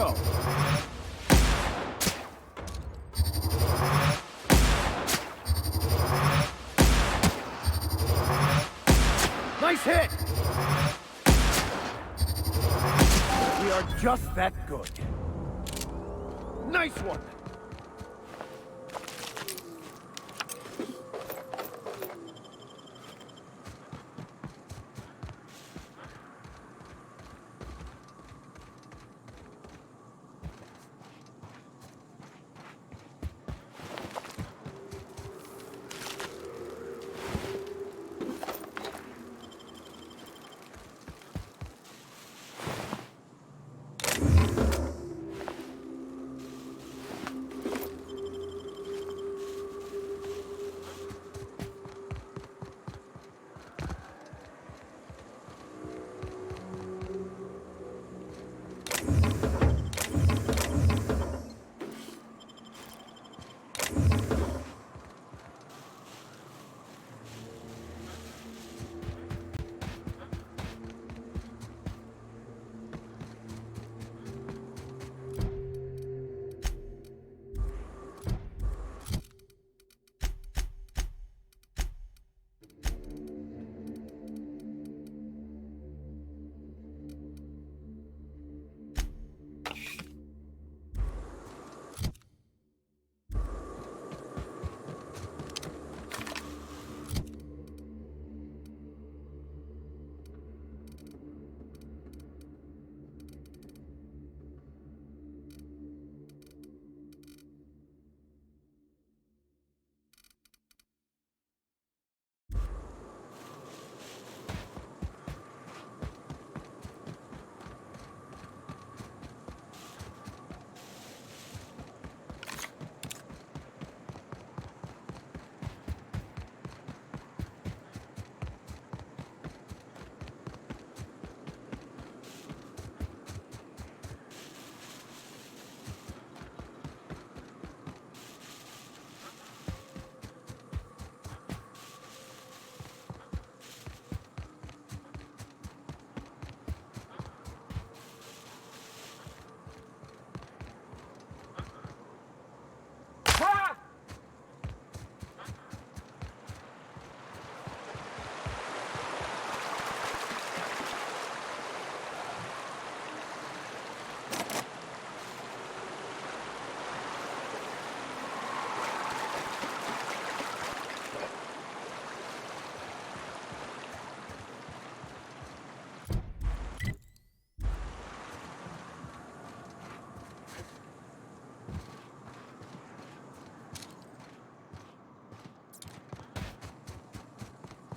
go! Nice hit! We are just that good. Nice one!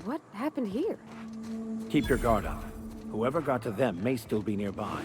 What happened here? Keep your guard up. Whoever got to them may still be nearby.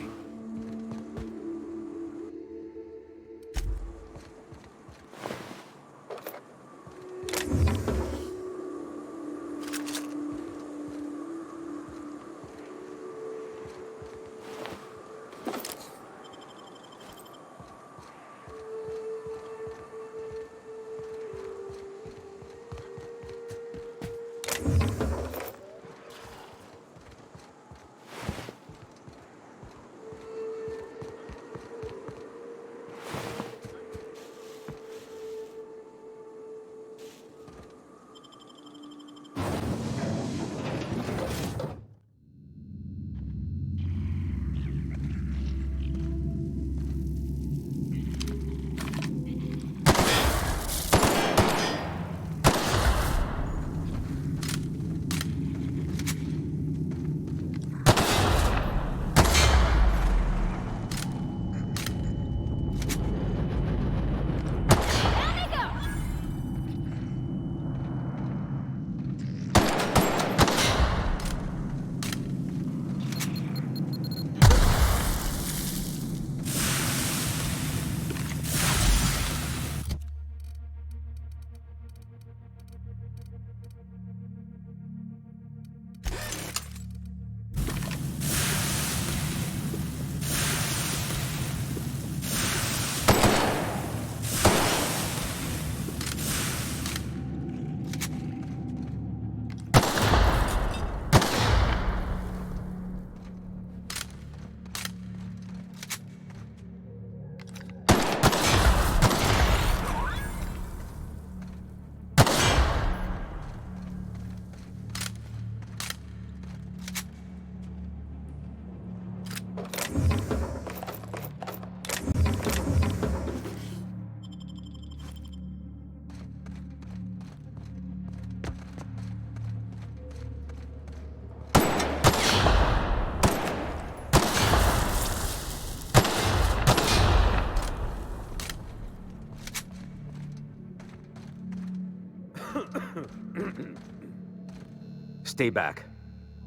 Stay back.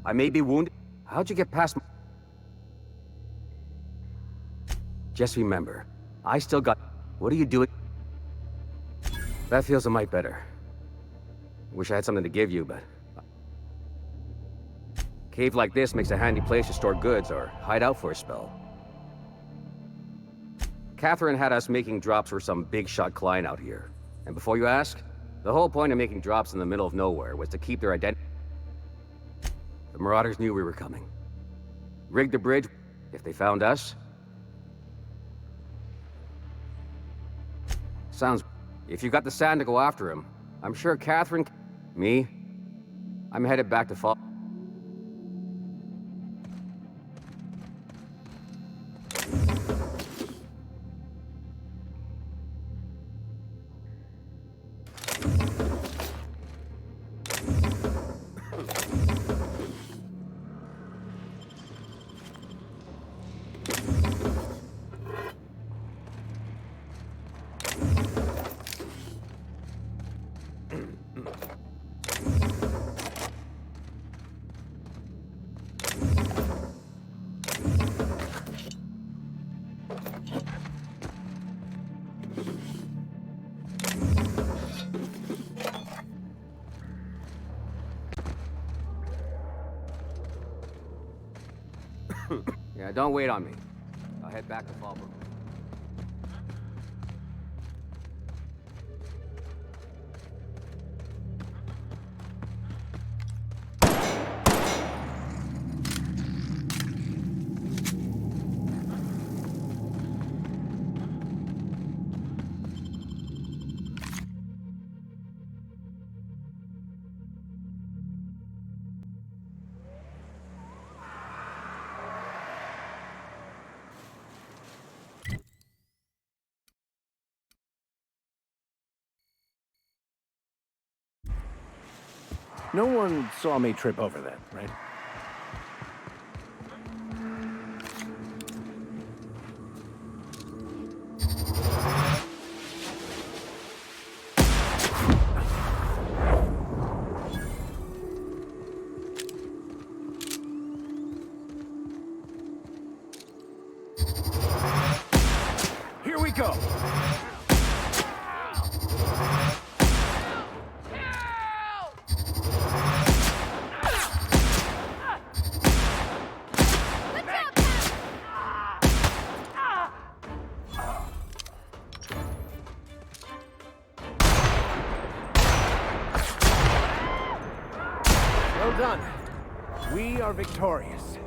I may be wounded. How'd you get past my... Just remember, I still got... What are you doing? That feels a mite better. Wish I had something to give you, but... Cave like this makes a handy place to store goods or hide out for a spell. Catherine had us making drops for some big-shot client out here. And before you ask, the whole point of making drops in the middle of nowhere was to keep their identity. The Marauders knew we were coming. Rigged the bridge. If they found us... Sounds... If you got the sand to go after him, I'm sure Catherine... Me? I'm headed back to Fall... Yeah, don't wait on me. I'll head back to Fallbrook. No one saw me trip over that, right? Here we go! Well done. We are victorious.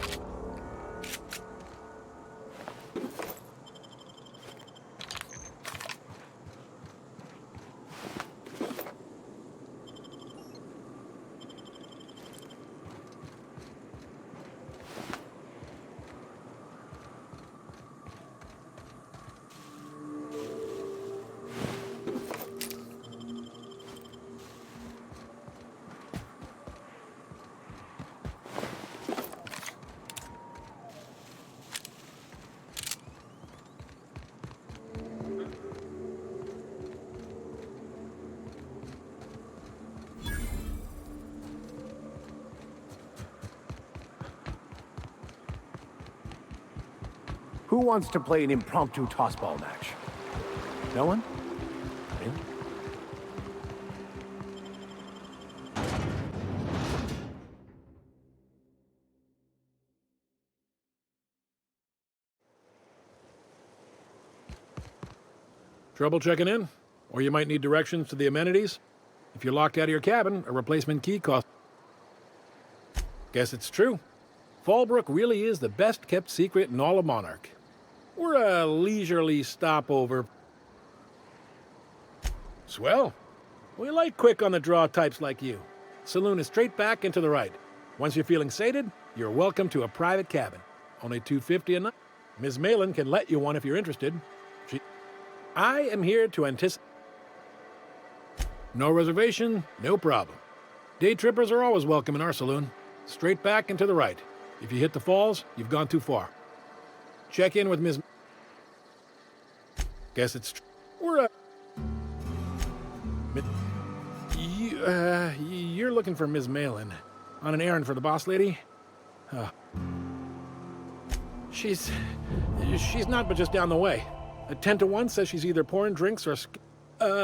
Who wants to play an impromptu tossball match? No one? Really? Trouble checking in? Or you might need directions to the amenities? If you're locked out of your cabin, a replacement key costs... Guess it's true. Fallbrook really is the best-kept secret in all of Monarch. We're a leisurely stopover. Swell. We like quick-on-the-draw types like you. Saloon is straight back and to the right. Once you're feeling sated, you're welcome to a private cabin. Only $250 a night. Ms. Malin can let you one if you're interested. I am here to anticipate. No reservation, no problem. Day trippers are always welcome in our saloon. Straight back and to the right. If you hit the falls, you've gone too far. Check in with Ms. Guess it's we're you're looking for Ms. Malin. On an errand for the boss lady? She's not but just down the way. A 10 to 1 says she's either pouring drinks or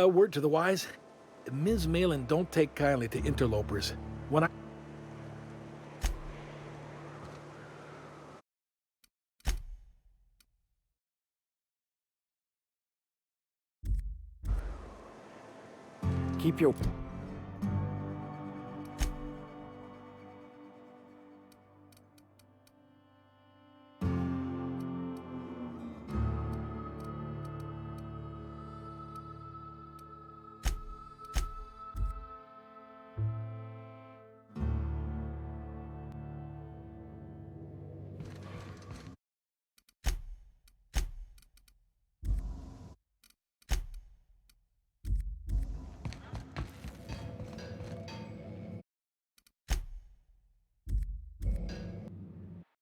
word to the wise. Ms. Malin don't take kindly to interlopers. When I... Keep your